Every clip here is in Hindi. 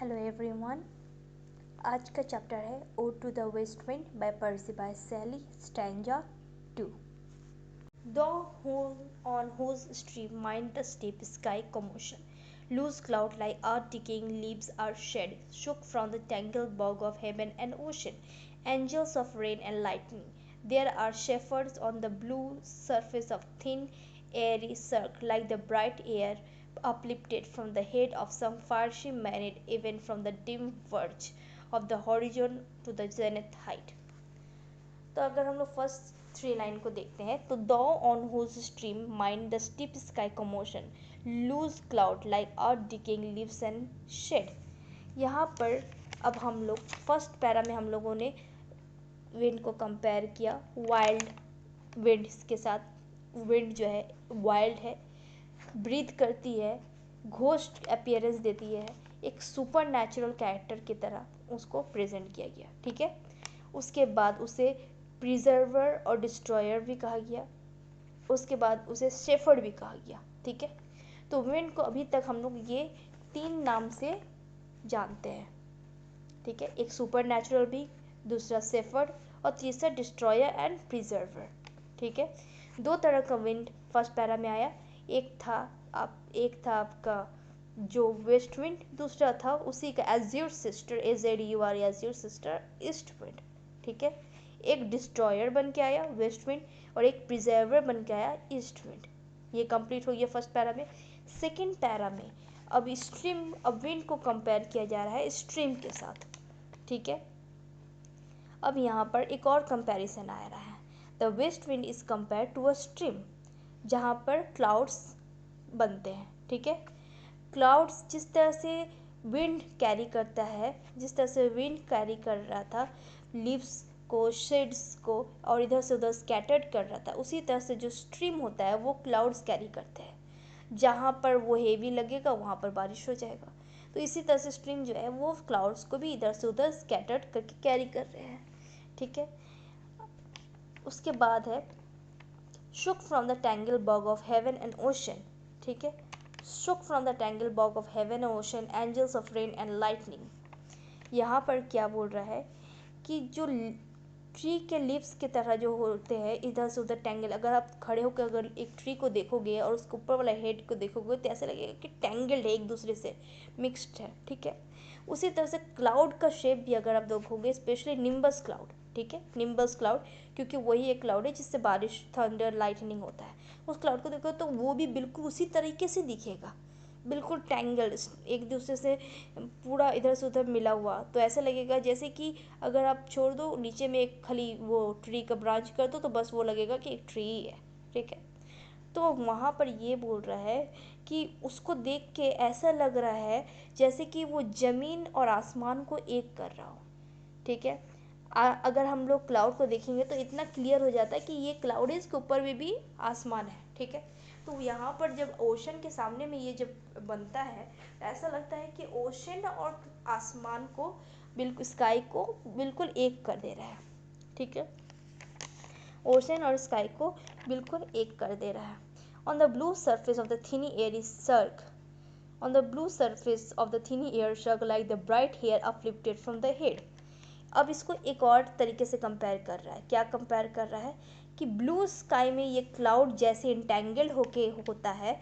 Hello everyone. आज का चैप्टर है Ode to the waste Wind by Percy by Shelley stanza 2। The whole on whose stream mind the steep sky commotion. Loose cloud like earth decaying leaves are shed, shook from the tangled bog of heaven and ocean. Angels of rain and lightning. There are shepherds on the blue surface of thin, airy cirque, like the bright air uplifted from the head of some fiery manet, even from the dim verge of the horizon to the zenith height. तो अगर हम लोग फर्स्ट थ्री लाइन को देखते हैं तो thou on whose stream mind the steep sky commotion loose cloud like earth decaying leaves and shed. यहाँ पर अब हम लोग फर्स्ट पैरा में हम लोगों ने विंड को कंपेयर किया वाइल्ड विंड के साथ। विंड जो है वाइल्ड है, ब्रीथ करती है, घोस्ट अपीयरेंस देती है, एक सुपर नेचुरल कैरेक्टर की तरह उसको प्रेजेंट किया गया। ठीक है, उसके बाद उसे प्रिजर्वर और डिस्ट्रॉयर भी कहा गया, उसके बाद उसे शेफर्ड भी कहा गया। ठीक है, तो विंड को अभी तक हम लोग ये तीन नाम से जानते हैं। ठीक है, एक सुपर नेचुरल भी, दूसरा शेफर्ड और तीसरा डिस्ट्रॉयर एंड प्रिजर्वर। ठीक है, दो तरह का विंड फर्स्ट पैरा में आया। एक था आपका जो वेस्ट विंड, दूसरा था उसी का Azure sister, AZUR Azure sister east wind. ठीक है, एक डिस्ट्रॉयर बन के आया वेस्ट विंड और एक प्रिजर्वर बन के आया ईस्ट विंड। ये कंप्लीट हो गया फर्स्ट पैरा में। सेकंड पैरा में अब विंड को कंपेयर किया जा रहा है स्ट्रीम के साथ। ठीक है, अब यहाँ पर एक और कंपैरिजन आ रहा है। The waste wind is compare to a stream, जहाँ पर क्लाउड्स बनते हैं। ठीक है, क्लाउड्स जिस तरह से विंड कैरी करता है, जिस तरह से विंड कैरी कर रहा था लीव्स को, शेड्स को और इधर से उधर स्कैटर्ड कर रहा था, उसी तरह से जो स्ट्रीम होता है वो क्लाउड्स कैरी करते हैं। जहाँ पर वो हेवी लगेगा वहाँ पर बारिश हो जाएगा। तो इसी तरह से स्ट्रीम जो है वो क्लाउड्स को भी इधर से उधर स्कैटर्ड करके कैरी कर रहे हैं। ठीक है, उसके बाद है shook from the tangled bog of heaven and ocean. ठीक है, shook from the tangled bog of heaven and ocean, angels of rain and lightning. यहाँ पर क्या बोल रहा है कि जो ट्री के लीव्स की तरह जो होते हैं इधर से उधर टैंगल, अगर आप खड़े होकर अगर एक ट्री को देखोगे और उसके ऊपर वाला हेड को देखोगे तो ऐसा लगेगा कि टैंगल्ड है, एक दूसरे से मिक्स्ड है। ठीक है, उसी तरह से क्लाउड का शेप भी अगर आप देखोगे, स्पेशली निम्बस क्लाउड। ठीक है, निम्बस क्लाउड, क्योंकि वही एक क्लाउड है जिससे बारिश, थंडर, लाइटनिंग होता है। उस क्लाउड को देखो तो वो भी बिल्कुल उसी तरीके से दिखेगा, बिल्कुल टैंगल्ड, एक दूसरे से पूरा इधर से उधर मिला हुआ। तो ऐसा लगेगा जैसे कि अगर आप छोड़ दो नीचे में एक खाली वो ट्री का ब्रांच कर दो तो बस वो लगेगा कि एक ट्री है। ठीक है, तो वहाँ पर ये बोल रहा है कि उसको देख के ऐसा लग रहा है जैसे कि वो ज़मीन और आसमान को एक कर रहा हो। ठीक है, अगर हम लोग क्लाउड को देखेंगे तो इतना क्लियर हो जाता है कि ये क्लाउड है, इसके ऊपर में भी आसमान है। ठीक है, तो यहाँ पर जब ओशन के सामने में ये जब बनता है तो ऐसा लगता है कि ओशन और आसमान को बिल्कुल, स्काई को बिल्कुल एक कर दे रहा है। ठीक है, ओशन और स्काई को बिल्कुल एक कर दे रहा है। On the blue surface of the thinny air is cirque, on the blue surface of the thinny air cirque like the bright hair uplifted from the head. अब इसको एक और तरीके से कंपेयर कर रहा है। क्या कंपेयर कर रहा है कि ब्लू स्काई में ये क्लाउड जैसे इंटेंगल्ड होके होता है,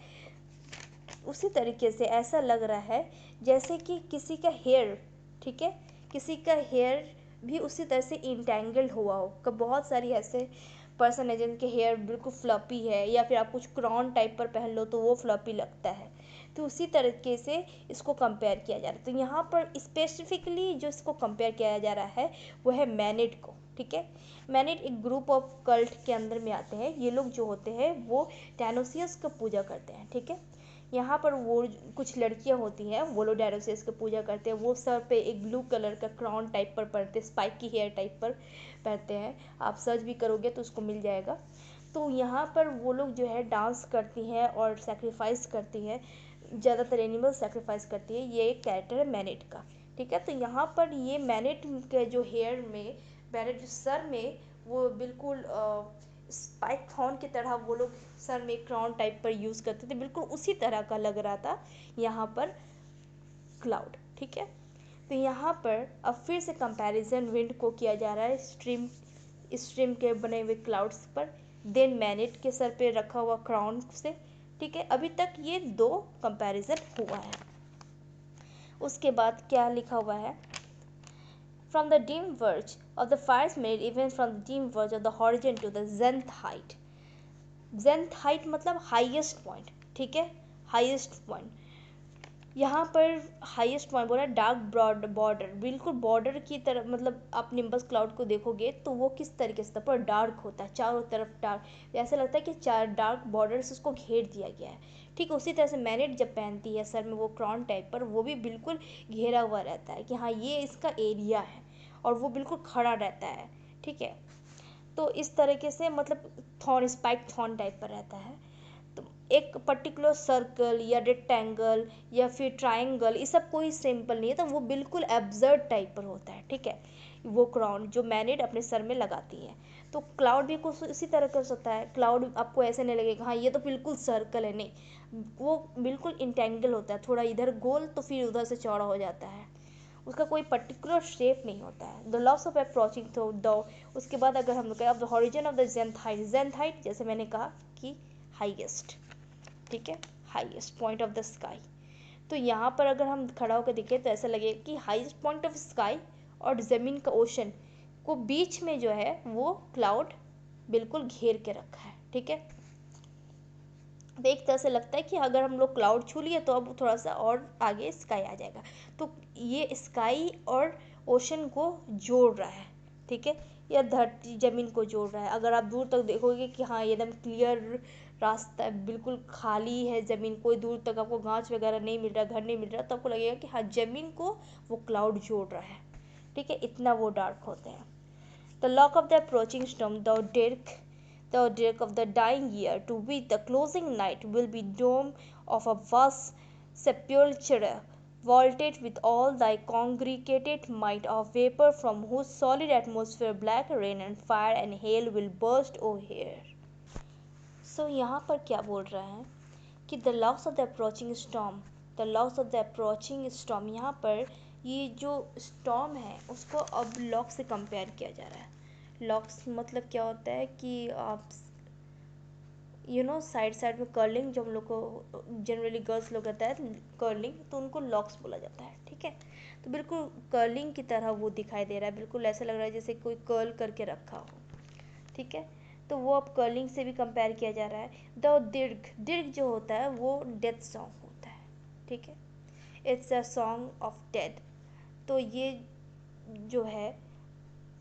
उसी तरीके से ऐसा लग रहा है जैसे कि किसी का हेयर, ठीक है, किसी का हेयर भी उसी तरह से इंटेंगल्ड हुआ हो। कि बहुत सारी ऐसे पर्सन है जिनके हेयर बिल्कुल फ्लपी है, या फिर आप कुछ क्रॉन टाइप पर पहन लो तो वो फ्लपी लगता है। तो उसी तरीके से इसको कंपेयर किया जा रहा है। तो यहाँ पर स्पेसिफिकली जो इसको कंपेयर किया जा रहा है वो है मैनिड को। ठीक है, मैनिड एक ग्रुप ऑफ कल्ट के अंदर में आते हैं। ये लोग जो होते हैं वो डायनोसियस का पूजा करते हैं। ठीक है, यहाँ पर वो कुछ लड़कियाँ होती हैं, वो लोग डायनोसियस की पूजा करते हैं। वो सर पे एक ब्लू कलर का क्राउन टाइप पर पहनते हैं, स्पाइकी हेयर टाइप पर पहनते हैं। आप सर्च भी करोगे तो उसको मिल जाएगा। तो यहाँ पर वो लोग जो है डांस करती हैं और सेक्रीफाइस करती हैं, ज़्यादातर एनिमल सेक्रीफाइस करती है। ये एक कैरेक्टर है मैनिट का। ठीक है, तो यहाँ पर ये मैनिट के जो हेयर में, मैनिट जो सर में वो बिल्कुल स्पाइक हॉर्न की तरह वो लोग सर में क्राउन टाइप पर यूज़ करते थे, बिल्कुल उसी तरह का लग रहा था यहाँ पर क्लाउड। ठीक है, तो यहाँ पर अब फिर से कंपैरिजन विंड को किया जा रहा है स्ट्रीम के बने हुए क्लाउड्स पर, देन मैनेट के सर पे रखा हुआ क्राउन से। ठीक है, अभी तक ये 2 कंपैरिजन हुआ है। उसके बाद क्या लिखा हुआ है, from the dim verge of the fire's made even from the dim verge of the horizon to the zenith height। zenith height मतलब हाईएस्ट पॉइंट, ठीक है, हाईएस्ट पॉइंट। यहाँ पर हाईएस्ट पॉइंट बोला डार्क ब्रॉड बॉर्डर, बिल्कुल बॉर्डर की तरफ, मतलब आप निम्बस क्लाउड को देखोगे तो वो किस तरीके से पूरा डार्क होता है, चारों तरफ डार्क, ऐसा लगता है कि 4 डार्क बॉर्डर से उसको घेर दिया गया है। ठीक उसी तरह से मैनेट जब पहनती है सर में वो क्राउन टाइप पर, वो भी बिल्कुल घेरा हुआ रहता है कि हाँ ये इसका एरिया है, और वो बिल्कुल खड़ा रहता है। ठीक है, तो इस तरीके से मतलब थॉर्न, स्पाइक थॉर्न टाइप पर रहता है। तो एक पर्टिकुलर सर्कल या रेक्टेंगल या फिर ट्राइंगल, ये सब कोई सिंपल नहीं है, तो वो बिल्कुल एब्जर्ड टाइप पर होता है। ठीक है, वो क्राउन जो मैनेट अपने सर में लगाती है। तो क्लाउड भी कुछ इसी तरह का होता है। क्लाउड आपको ऐसे नहीं लगेगा हाँ ये तो बिल्कुल सर्कल है, नहीं, वो बिल्कुल इंटेंगल होता है, थोड़ा इधर गोल तो फिर उधर से चौड़ा हो जाता है, उसका कोई पर्टिकुलर शेप नहीं होता है। The loss of approaching through the, उसके बाद अगर हम लोग कहें of the horizon of the zenith height, जैसे मैंने कहा कि हाईएस्ट, ठीक है, highest point of the sky. तो यहाँ पर अगर हम खड़ा होकर देखें तो ऐसा लगेगा कि हाईएस्ट पॉइंट ऑफ स्काई और ज़मीन का ओशन को बीच में जो है वो क्लाउड बिल्कुल घेर के रखा है। ठीक है, तो एक तरह से लगता है कि अगर हम लोग क्लाउड छू लिए तो अब थोड़ा सा और आगे स्काई आ जाएगा, तो ये स्काई और ओशन को जोड़ रहा है। ठीक है, या धरती ज़मीन को जोड़ रहा है। अगर आप दूर तक देखोगे कि हाँ एकदम क्लियर रास्ता है, बिल्कुल खाली है ज़मीन, कोई दूर तक आपको गाछ वगैरह नहीं मिल रहा, घर नहीं मिल रहा, तो आपको लगेगा कि हाँ ज़मीन को वो क्लाउड जोड़ रहा है। ठीक है, इतना वो डार्क होते हैं। The lock of the approaching storm, the dirk of the dying year, to which the closing night will be dome of a vast sepulchre, vaulted with all thy congregated might of vapor, from whose solid atmosphere black rain and fire and hail will burst o'er। So यहाँ पर क्या बोल रहा है कि the loss of the approaching storm, the loss of the approaching storm, यहाँ पर ये जो स्टॉर्म है उसको अब लॉक से कंपेयर किया जा रहा है। लॉक्स मतलब क्या होता है कि आप साइड साइड में कर्लिंग, जो हम लोग को जनरली गर्ल्स लोग कहता है कर्लिंग, तो उनको लॉक्स बोला जाता है। ठीक है, तो बिल्कुल कर्लिंग की तरह वो दिखाई दे रहा है, बिल्कुल ऐसा लग रहा है जैसे कोई कर्ल करके रखा हो। ठीक है, तो वो अब कर्लिंग से भी कंपेयर किया जा रहा है। द दीर्घ जो होता है वो डेथ सॉन्ग होता है। ठीक है, it's a song of death. तो ये जो है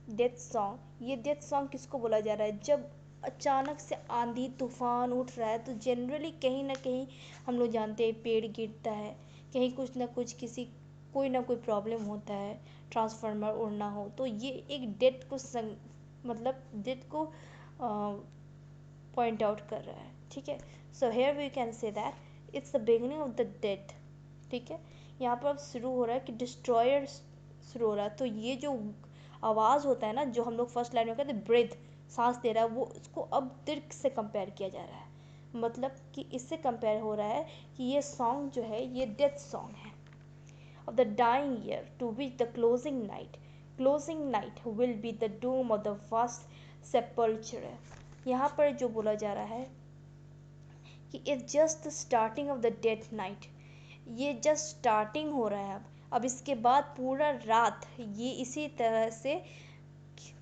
डेथ सॉन्ग, ये डेथ सॉन्ग किसको बोला जा रहा है, जब अचानक से आंधी तूफान उठ रहा है, तो जनरली कहीं ना कहीं हम लोग जानते हैं पेड़ गिरता है, कहीं कुछ ना कुछ कोई ना कोई प्रॉब्लम होता है, ट्रांसफार्मर उड़ना हो, तो ये एक डेथ को मतलब डेथ को पॉइंट आउट कर रहा है। ठीक है, so here we can say that it's the beginning of the death. ठीक है, यहाँ पर अब शुरू हो रहा है कि डिस्ट्रॉयर शुरू हो रहा है। तो ये जो आवाज़ होता है ना, जो हम लोग फर्स्ट लाइन में कहते हैं ब्रेथ, सांस दे रहा है, वो उसको अब दीर्घ से कंपेयर किया जा रहा है। मतलब कि इससे कंपेयर हो रहा है कि ये सॉन्ग जो है ये डेथ सॉन्ग है of the dying year, to which the closing night will be the doom of the vast sepulchre। यहाँ पर जो बोला जा रहा है कि it's just the starting of the death night, ये जस्ट स्टार्टिंग हो रहा है। अब इसके बाद पूरा रात ये इसी तरह से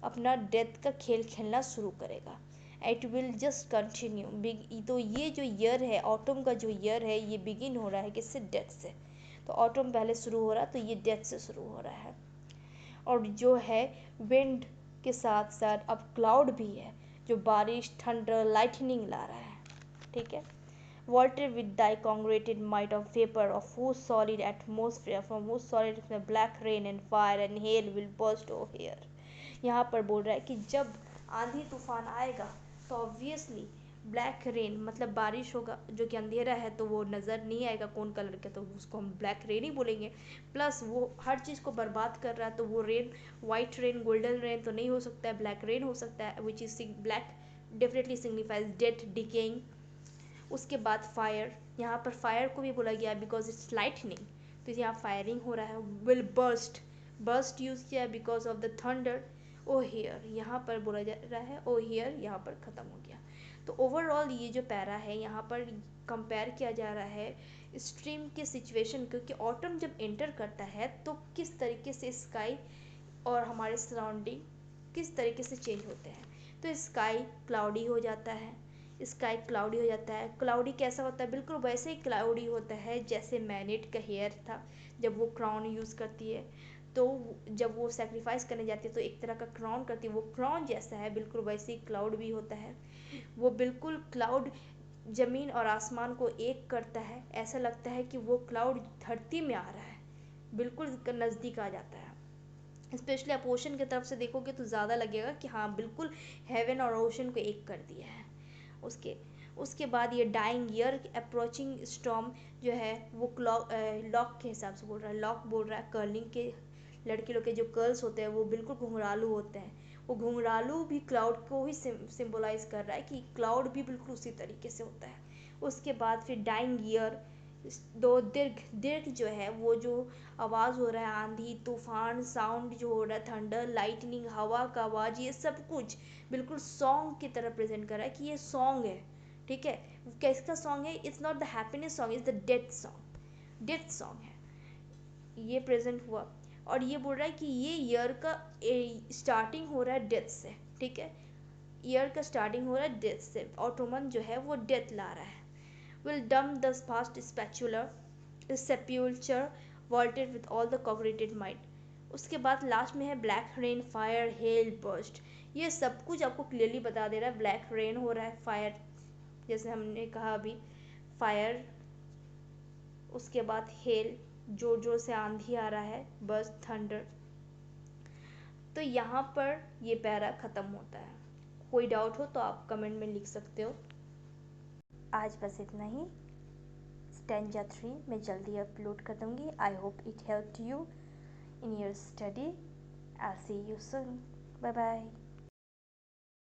अपना डेथ का खेल खेलना शुरू करेगा। It will just continue. तो ये जो ईयर है, ऑटम का जो ईयर है, ये बिगिन हो रहा है किससे, डेथ से। तो ऑटम पहले शुरू हो रहा है, तो ये डेथ से शुरू हो रहा है। और जो है विंड के साथ साथ अब क्लाउड भी है, जो बारिश, थंडर, लाइटनिंग ला रहा है। ठीक है, vaulted with thy congregated might of vapor, of whose solid atmosphere, from whose solid black rain and fire and hail will burst over here। यहाँ पर बोल रहा है कि जब आंधी तूफान आएगा तो ऑब्वियसली ब्लैक रेन मतलब बारिश होगा, जो कि अंधेरा है तो वो नज़र नहीं आएगा कौन कलर के, तो उसको हम ब्लैक रेन ही बोलेंगे। प्लस वो हर चीज़ को बर्बाद कर रहा है, तो वो rain white rain, golden rain तो नहीं हो सकता है, ब्लैक रेन हो सकता है, which is black definitely signifies death, decaying. उसके बाद फायर, यहाँ पर फायर को भी बोला गया बिकॉज इट्स लाइटनिंग, तो यहाँ फायरिंग हो रहा है, विल बर्स्ट यूज़ किया है because of the thunder. O hear यहाँ पर बोला जा रहा है, ओ हियर यहाँ पर ख़त्म हो गया। तो ओवरऑल ये जो पैरा है यहाँ पर कंपेयर किया जा रहा है स्ट्रीम के सिचुएशन, क्योंकि ऑटम जब एंटर करता है तो किस तरीके से स्काई और हमारे सराउंडिंग किस तरीके से चेंज होते हैं। तो स्काई क्लाउडी हो जाता है, स्काई क्लाउडी हो जाता है। क्लाउडी कैसा होता है, बिल्कुल वैसे ही क्लाउडी होता है जैसे मैनेट का हेयर था जब वो क्राउन यूज़ करती है। तो जब वो सेक्रीफाइस करने जाती है तो एक तरह का क्राउन करती है, वो क्राउन जैसा है, बिल्कुल वैसे ही क्लाउड भी होता है। वो बिल्कुल क्लाउड ज़मीन और आसमान को एक करता है, ऐसा लगता है कि वो क्लाउड धरती में आ रहा है, बिल्कुल नज़दीक आ जाता है। स्पेशली आप ओशन की तरफ से देखोगे तो ज़्यादा लगेगा कि हाँ बिल्कुल हेवन और ओशन को एक कर दिया है। उसके बाद ये डाइंग ईयर अप्रोचिंग स्टॉर्म जो है वो लॉक के हिसाब से बोल रहा है, लॉक बोल रहा है कर्लिंग के, लड़के लोग के जो कर्ल्स होते हैं वो बिल्कुल घुंघरालू होते हैं। वो घुंघरालू भी क्लाउड को ही सिंबलाइज कर रहा है कि क्लाउड भी बिल्कुल उसी तरीके से होता है। उसके बाद फिर डाइंग ईयर, दो दीर्घ दीर्घ जो है वो जो आवाज़ हो रहा है, आंधी तूफान साउंड जो हो रहा है, थंडर लाइटनिंग हवा का आवाज़, ये सब कुछ बिल्कुल सॉन्ग की तरह प्रेजेंट कर रहा है कि ये सॉन्ग है। ठीक है, किसका सॉन्ग है, it's not the happiness song, it's the death song है, ये प्रेजेंट हुआ। और ये बोल रहा है कि ये ईयर का स्टार्टिंग हो रहा है डेथ से। ठीक है, ईयर का स्टार्टिंग हो रहा है डेथ से, ऑटोमन जो है वो डेथ ला रहा है। will dump the past sepulture vaulted with all the cognitive mind। उसके बाद लास्ट में है black rain fire hello burst. ये सब कुछ आपको क्लियरली बता दे रहा है, ब्लैक रेन हो रहा है, फायर जैसे हमने कहा अभी फायर, उसके बाद हेल जोर जोर से आंधी आ रहा है, बर्स्ट थंडर। तो यहाँ पर ये पैरा ख़त्म होता है। कोई डाउट हो तो आप कमेंट में लिख सकते हो। आज बस इतना ही। स्टैंजा 3 मैं जल्दी अपलोड कर दूँगी। I hope it helped you in your study. I see you soon. Bye bye.